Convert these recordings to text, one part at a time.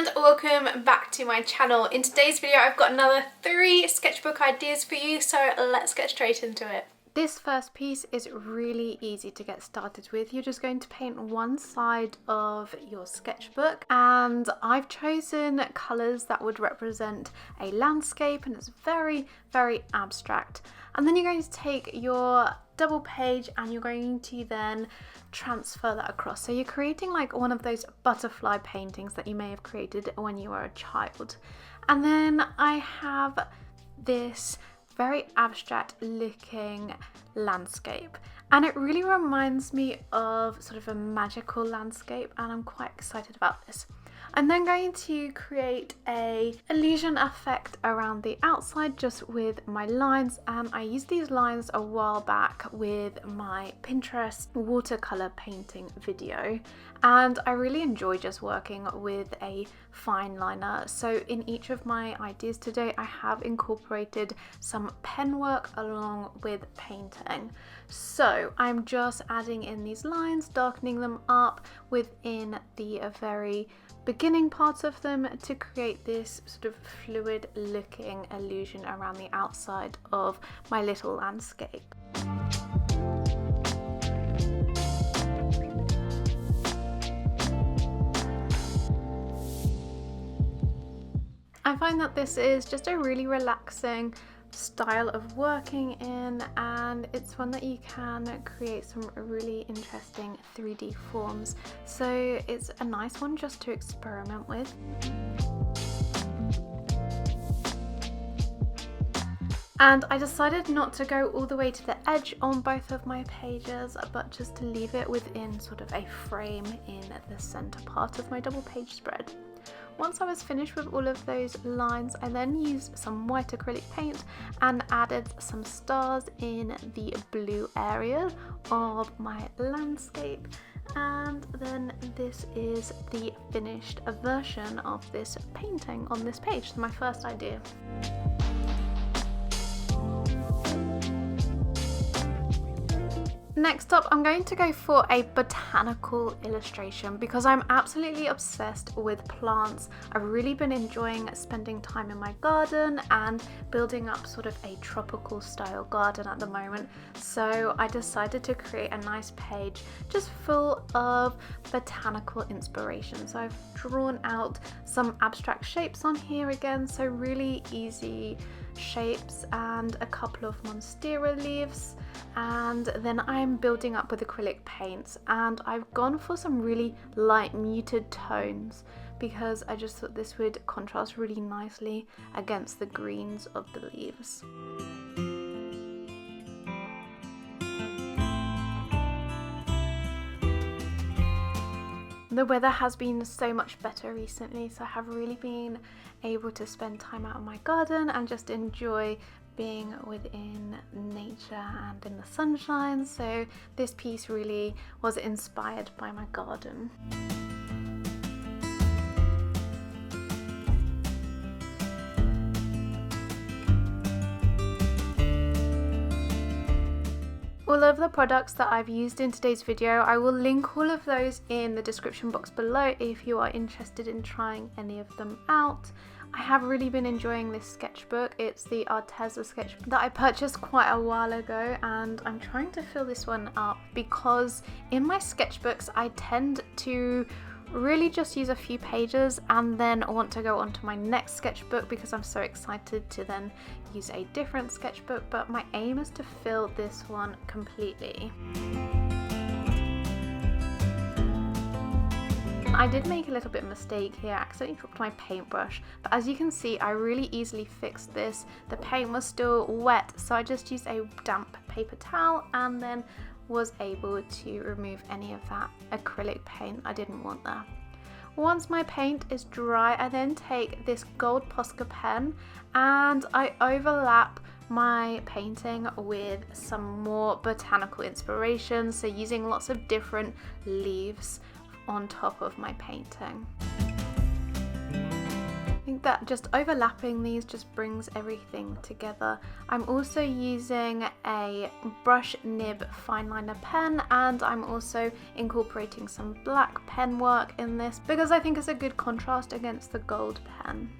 and welcome back to my channel. In today's video I've got another 3 sketchbook ideas for you, so let's get straight into it. This first piece is really easy to get started with. You're just going to paint one side of your sketchbook, and I've chosen colours that would represent a landscape, and it's very abstract. And then you're going to take your double page and you're going to then transfer that across. So you're creating like one of those butterfly paintings that you may have created when you were a child. And then I have this very abstract looking landscape, and it really reminds me of sort of a magical landscape, and I'm quite excited about this. I'm then going to create a illusion effect around the outside just with my lines, and I used these lines a while back with my Pinterest watercolor painting video, and I really enjoy just working with a fine liner. So in each of my ideas today I have incorporated some pen work along with painting. So I'm just adding in these lines, darkening them up within the very beginning parts of them to create this sort of fluid looking illusion around the outside of my little landscape. I find that this is just a really relaxing style of working in, and it's one that you can create some really interesting 3D forms, so it's a nice one just to experiment with. And I decided not to go all the way to the edge on both of my pages, but just to leave it within sort of a frame in the center part of my double page spread. Once I was finished with all of those lines, I then used some white acrylic paint and added some stars in the blue area of my landscape. And then this is the finished version of this painting on this page, so my first idea. Next up, I'm going to go for a botanical illustration because I'm absolutely obsessed with plants. I've really been enjoying spending time in my garden and building up sort of a tropical style garden at the moment. So I decided to create a nice page just full of botanical inspiration. So I've drawn out some abstract shapes on here again, so really easy shapes and a couple of monstera leaves, and then I'm building up with acrylic paints, and I've gone for some really light muted tones because I just thought this would contrast really nicely against the greens of the leaves. The weather has been so much better recently, so I have really been able to spend time out in my garden and just enjoy being within nature and in the sunshine. So this piece really was inspired by my garden. All of the products that I've used in today's video, I will link all of those in the description box below if you are interested in trying any of them out. I have really been enjoying this sketchbook. It's the Arteza sketchbook that I purchased quite a while ago, and I'm trying to fill this one up because in my sketchbooks I tend to really just use a few pages and then want to go on to my next sketchbook because I'm so excited to then use a different sketchbook, but my aim is to fill this one completely. I did make a little bit of a mistake here, I accidentally dropped my paintbrush, but as you can see I really easily fixed this. The paint was still wet, so I just used a damp paper towel and then was able to remove any of that acrylic paint I didn't want there. Once my paint is dry, I then take this gold posca pen and I overlap my painting with some more botanical inspiration, so using lots of different leaves on top of my painting. I think that just overlapping these just brings everything together. I'm also using a brush nib fine liner pen, and I'm also incorporating some black pen work in this because I think it's a good contrast against the gold pen.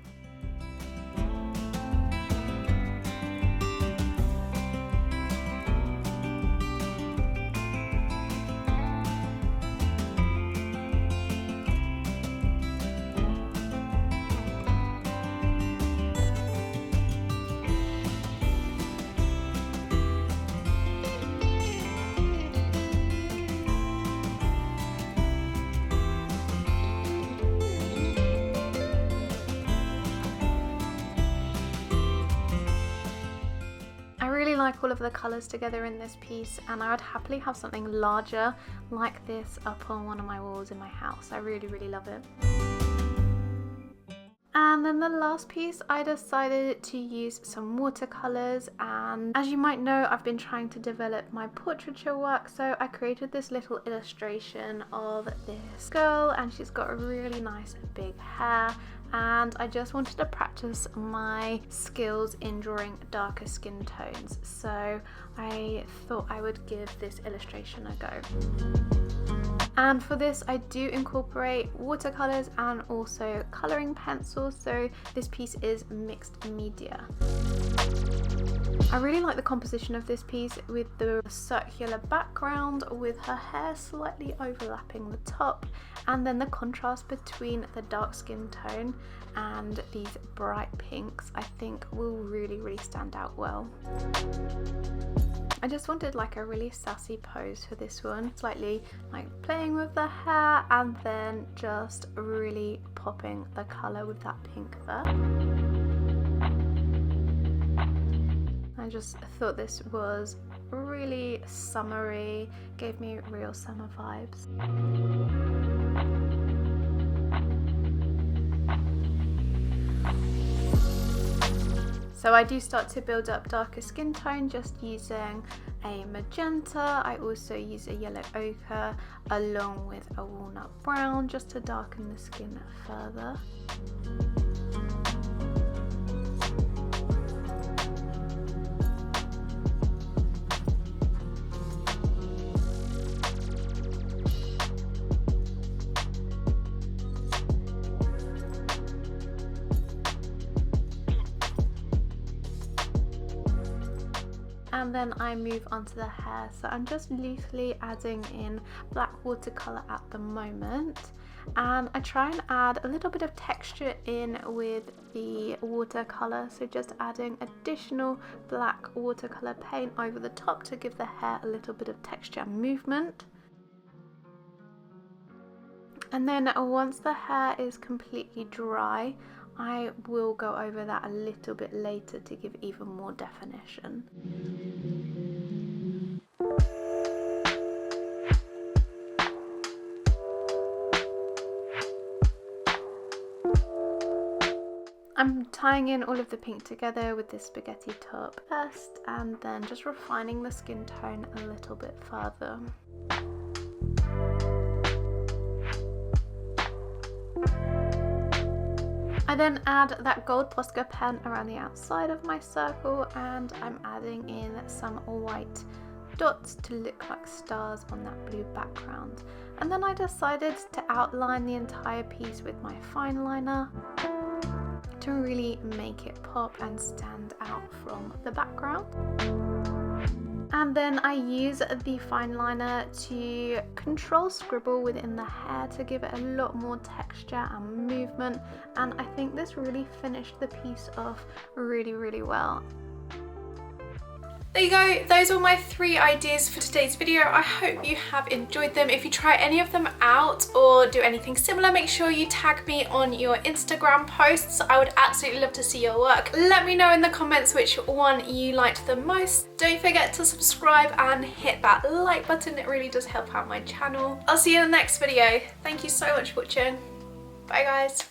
I like all of the colours together in this piece, and I would happily have something larger like this up on one of my walls in my house. I really love it. And then the last piece, I decided to use some watercolours, and as you might know, I've been trying to develop my portraiture work, so I created this little illustration of this girl, and she's got a really nice big hair, and I just wanted to practice my skills in drawing darker skin tones, so I thought I would give this illustration a go. And for this I do incorporate watercolors and also coloring pencils, so this piece is mixed media. I really like the composition of this piece with the circular background with her hair slightly overlapping the top, and then the contrast between the dark skin tone and these bright pinks I think will really stand out well. I just wanted like a really sassy pose for this one, slightly like playing with the hair and then just really popping the colour with that pink there. I just thought this was really summery, gave me real summer vibes. So I do start to build up darker skin tone just using a magenta. I also use a yellow ochre along with a walnut brown just to darken the skin further. And then I move on to the hair, so I'm just loosely adding in black watercolour at the moment, and I try and add a little bit of texture in with the watercolour, so just adding additional black watercolour paint over the top to give the hair a little bit of texture and movement. And then once the hair is completely dry, I will go over that a little bit later to give even more definition. I'm tying in all of the pink together with this spaghetti top first, and then just refining the skin tone a little bit further. I then add that gold posca pen around the outside of my circle, and I'm adding in some white dots to look like stars on that blue background. And then I decided to outline the entire piece with my fine liner to really make it pop and stand out from the background. And then I use the fine liner to control scribble within the hair to give it a lot more texture and movement, and I think this really finished the piece off really well. There you go, those are my 3 ideas for today's video. I hope you have enjoyed them. If you try any of them out or do anything similar, make sure you tag me on your Instagram posts. I would absolutely love to see your work. Let me know in the comments which one you liked the most. Don't forget to subscribe and hit that like button, it really does help out my channel. I'll see you in the next video. Thank you so much for watching. Bye guys.